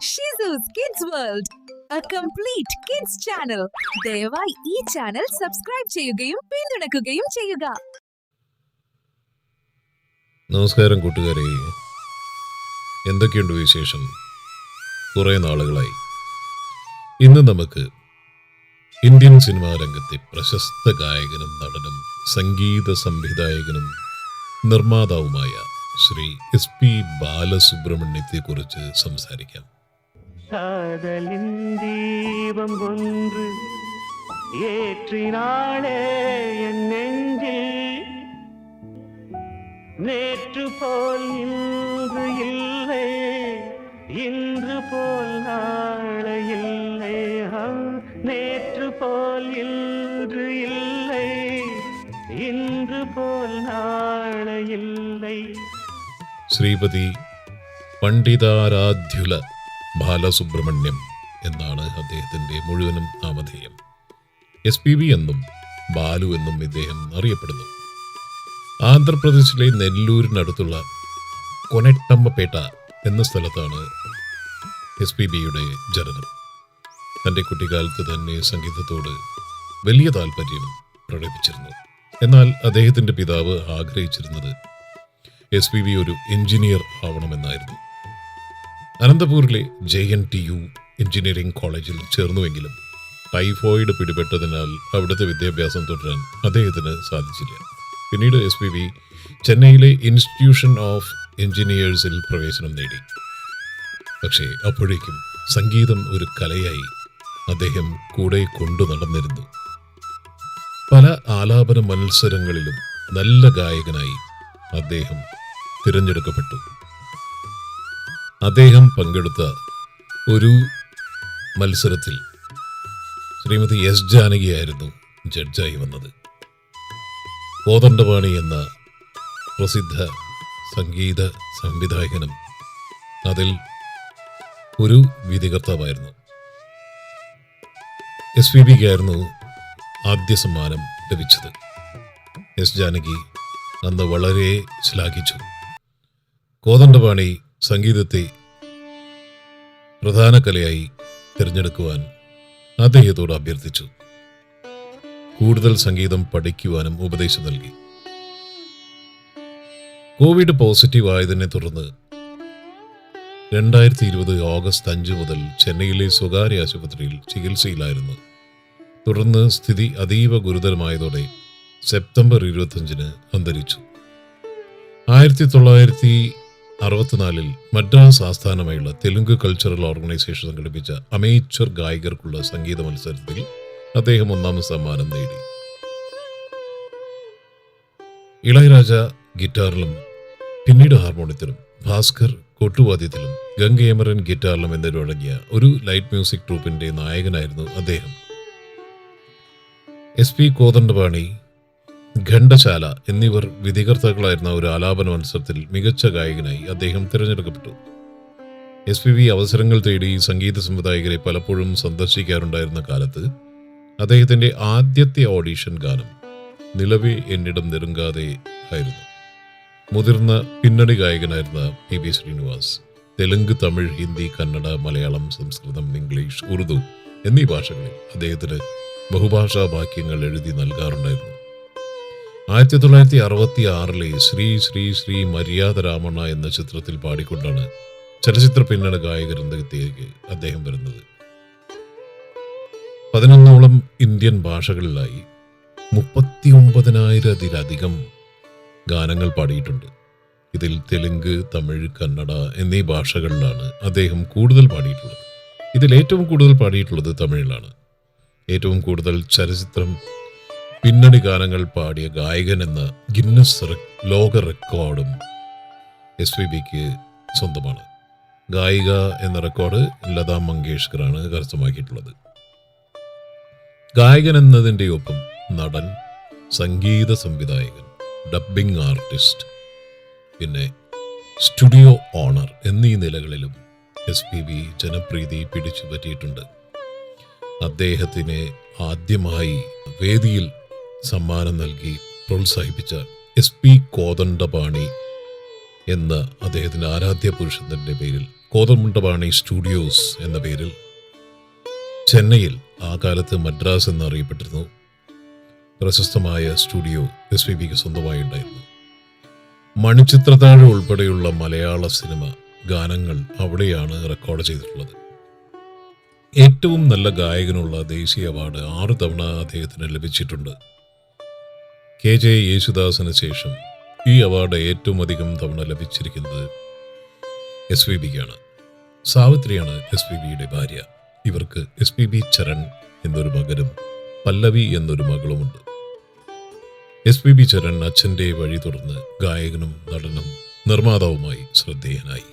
ഷിസൂസ് kids world, a complete kids channel. ദയവായി ഈ channel subscribe ചെയ്യുകയും പിന്തുണയ്ക്കുകയും ചെയ്യുക. നമസ്കാരം കൂട്ടുകാരെ, എന്തൊക്കെയുണ്ട് വിശേഷം? കുറേ നാളുകളായി. ഇന്ന് നമുക്ക് ഇന്ത്യൻ സിനിമാ രംഗത്തെ പ്രശസ്ത ഗായകനും നടനും സംഗീത സംവിധായകനും നിർമ്മാതാവുമായ ശ്രീ SP ബാലസുബ്രഹ്മണ്യത്തെക്കുറിച്ച് സംസാരിക്കാം. காதலின் தீபம் ஒன்று ஏற்றினாளே என் நெஞ்சில், நேற்று போல் இன்று இல்லை, இன்று போல் நாளை இல்லை, நேற்று போல் இன்று இல்லை, இன்று போல் நாளை இல்லை. ശ്രീപതി പണ്ഡിതാരാധ്യുല ബാലസുബ്രഹ്മണ്യം എന്നാണ് അദ്ദേഹത്തിൻ്റെ മുഴുവനും നാമധേയം. SPB എന്നും ബാലു എന്നും ഇദ്ദേഹം അറിയപ്പെടുന്നു. ആന്ധ്രാപ്രദേശിലെ നെല്ലൂരിനടുത്തുള്ള കൊനെട്ടമ്മപേട്ട എന്ന സ്ഥലത്താണ് SPBയുടെ ജനനം. തൻ്റെ കുട്ടിക്കാലത്ത് തന്നെ സംഗീതത്തോട് വലിയ താല്പര്യം പ്രകടിപ്പിച്ചിരുന്നു. എന്നാൽ അദ്ദേഹത്തിൻ്റെ പിതാവ് ആഗ്രഹിച്ചിരുന്നത് SPB ഒരു എഞ്ചിനീയർ ആവണമെന്നായിരുന്നു. അനന്തപൂരിലെ JNTU എഞ്ചിനീയറിംഗ് കോളേജിൽ ചേർന്നുവെങ്കിലും ടൈഫോയിഡ് പിടിപെട്ടതിനാൽ അവിടുത്തെ വിദ്യാഭ്യാസം തുടരാൻ അദ്ദേഹത്തിന് സാധിച്ചില്ല. പിന്നീട് SPB ചെന്നൈയിലെ ഇൻസ്റ്റിറ്റ്യൂഷൻ ഓഫ് എഞ്ചിനീയേഴ്സിൽ പ്രവേശനം നേടി. പക്ഷേ അപ്പോഴേക്കും സംഗീതം ഒരു കലയായി അദ്ദേഹം കൂടെ കൊണ്ടു നടന്നിരുന്നു. പല ആലാപന മത്സരങ്ങളിലും നല്ല ഗായകനായി അദ്ദേഹം തിരഞ്ഞെടുക്കപ്പെട്ടു. അദ്ദേഹം പങ്കെടുത്ത ഒരു മത്സരത്തിൽ ശ്രീമതി S ജാനകിയായിരുന്നു ജഡ്ജായി വന്നത്. കോദണ്ഡപാണി എന്ന പ്രസിദ്ധ സംഗീത സംവിധായകനും അതിൽ ഒരു വിധികർത്താവായിരുന്നു. SPBക്കായിരുന്നു ആദ്യ സമ്മാനം ലഭിച്ചത്. S ജാനകി അന്ന് വളരെ ശ്ലാഘിച്ചു. കോദണ്ഡപാണി സംഗീതത്തെ പ്രധാന കലയായി തിരഞ്ഞെടുക്കുവാൻ അദ്ദേഹത്തോട് അഭ്യർത്ഥിച്ചു. കൂടുതൽ സംഗീതം പഠിക്കുവാനും ഉപദേശം നൽകി. കോവിഡ് പോസിറ്റീവ് ആയതിനെ തുടർന്ന് 2020 ഓഗസ്റ്റ് 5 മുതൽ ചെന്നൈയിലെ സ്വകാര്യ ആശുപത്രിയിൽ ചികിത്സയിലായിരുന്നു. തുടർന്ന് സ്ഥിതി അതീവ ഗുരുതരമായതോടെ സെപ്റ്റംബർ 25 അന്തരിച്ചു. 1964 മദ്രാസ് ആസ്ഥാനമായുള്ള തെലുങ്ക് കൾച്ചറൽ ഓർഗനൈസേഷൻ സംഘടിപ്പിച്ച അമേച്വർ ഗായകർക്കുള്ള സംഗീത മത്സരത്തിൽ അദ്ദേഹം 1ാം സമ്മാനം നേടി. ഇളയരാജ ഗിറ്റാറിലും പിന്നീട് ഹാർമോണിയത്തിലും, ഭാസ്കർ കൊട്ടുവാദ്യത്തിലും, ഗംഗയമരൻ ഗിറ്റാറിലും എന്നിവരടങ്ങിയ ഒരു ലൈറ്റ് മ്യൂസിക് ട്രൂപ്പിന്റെ നായകനായിരുന്നു അദ്ദേഹം. SP കോദണ്ഡപാണി, ഘണ്ടശാല എന്നിവർ വിധികർത്താക്കളായിരുന്ന ഒരു ആലാപന മത്സരത്തിൽ മികച്ച ഗായകനായി അദ്ദേഹം തിരഞ്ഞെടുക്കപ്പെട്ടു. SPB അവസരങ്ങൾ തേടി സംഗീത സംവിധായകരെ പലപ്പോഴും സന്ദർശിക്കാറുണ്ടായിരുന്ന കാലത്ത് അദ്ദേഹത്തിന്റെ ആദ്യത്തെ ഓഡീഷൻ ഗാനം നിലവേ എന്നിടം നെരുങ്ങാതെ ആയിരുന്നു. മുതിർന്ന പിന്നണി ഗായകനായിരുന്ന PB ശ്രീനിവാസ് തെലുങ്ക്, തമിഴ്, ഹിന്ദി, കന്നഡ, മലയാളം, സംസ്കൃതം, ഇംഗ്ലീഷ്, ഉറുദു എന്നീ ഭാഷകളിൽ അദ്ദേഹത്തിന് ബഹുഭാഷാ വാക്യങ്ങൾ എഴുതി നൽകാറുണ്ടായിരുന്നു. 1966 ശ്രീ ശ്രീ ശ്രീ മര്യാദ രാമണ്ണ എന്ന ചിത്രത്തിൽ പാടിക്കൊണ്ടാണ് ചലച്ചിത്ര പിന്നണി ഗായക രംഗത്തേക്ക് അദ്ദേഹം വരുന്നത്. 11ഓളം ഇന്ത്യൻ ഭാഷകളിലായി 39,000-ത്തിലധികം ഗാനങ്ങൾ പാടിയിട്ടുണ്ട്. ഇതിൽ തെലുങ്ക്, തമിഴ്, കന്നഡ എന്നീ ഭാഷകളിലാണ് അദ്ദേഹം കൂടുതൽ പാടിയിട്ടുള്ളത്. ഇതിൽ ഏറ്റവും കൂടുതൽ പാടിയിട്ടുള്ളത് തമിഴിലാണ്. ഏറ്റവും കൂടുതൽ ചലച്ചിത്രം പിന്നണി ഗാനങ്ങൾ പാടിയ ഗായകൻ എന്ന ഗിന്നസ് ലോക റെക്കോർഡും SPBക്ക് സ്വന്തമാണ്. ഗായിക എന്ന റെക്കോർഡ് ലതാ മങ്കേഷ്കറാണ് കരസ്ഥമാക്കിയിട്ടുള്ളത്. ഗായകൻ എന്നതിൻ്റെ ഒപ്പം നടൻ, സംഗീത സംവിധായകൻ, ഡബ്ബിംഗ് ആർട്ടിസ്റ്റ്, പിന്നെ സ്റ്റുഡിയോ ഓണർ എന്നീ നിലകളിലും SPB ജനപ്രീതി പിടിച്ചു പറ്റിയിട്ടുണ്ട്. അദ്ദേഹത്തിനെ ആദ്യമായി വേദിയിൽ സമ്മാനം നൽകി പ്രോത്സാഹിപ്പിച്ച SP കോദണ്ഡപാണി എന്ന അദ്ദേഹത്തിൻ്റെ ആരാധ്യ പുരുഷന്റെ പേരിൽ കോതമുണ്ടപാണി സ്റ്റുഡിയോസ് എന്ന പേരിൽ ചെന്നൈയിൽ, ആ കാലത്ത് മദ്രാസ് എന്നറിയപ്പെട്ടിരുന്നു, പ്രശസ്തമായ സ്റ്റുഡിയോ SPBക്ക് സ്വന്തമായി ഉണ്ടായിരുന്നു. മണിച്ചിത്രത്താഴ് ഉൾപ്പെടെയുള്ള മലയാള സിനിമ ഗാനങ്ങൾ അവിടെയാണ് റെക്കോർഡ് ചെയ്തിട്ടുള്ളത്. ഏറ്റവും നല്ല ഗായകനുള്ള ദേശീയ അവാർഡ് 6 തവണ അദ്ദേഹത്തിന് ലഭിച്ചിട്ടുണ്ട്. KJ യേശുദാസിന് ശേഷം ഈ അവാർഡ് ഏറ്റവും അധികം തവണ ലഭിച്ചിരിക്കുന്നത് SPBക്കാണ്. സാവിത്രിയാണ് SPBയുടെ ഭാര്യ. ഇവർക്ക് SPB ചരൺ എന്നൊരു മകനും പല്ലവി എന്നൊരു മകളുമുണ്ട്. SPB ചരൺ അച്ഛൻ്റെ വഴി തുടർന്ന് ഗായകനും നടനും നിർമ്മാതാവുമായി ശ്രദ്ധേയനായി.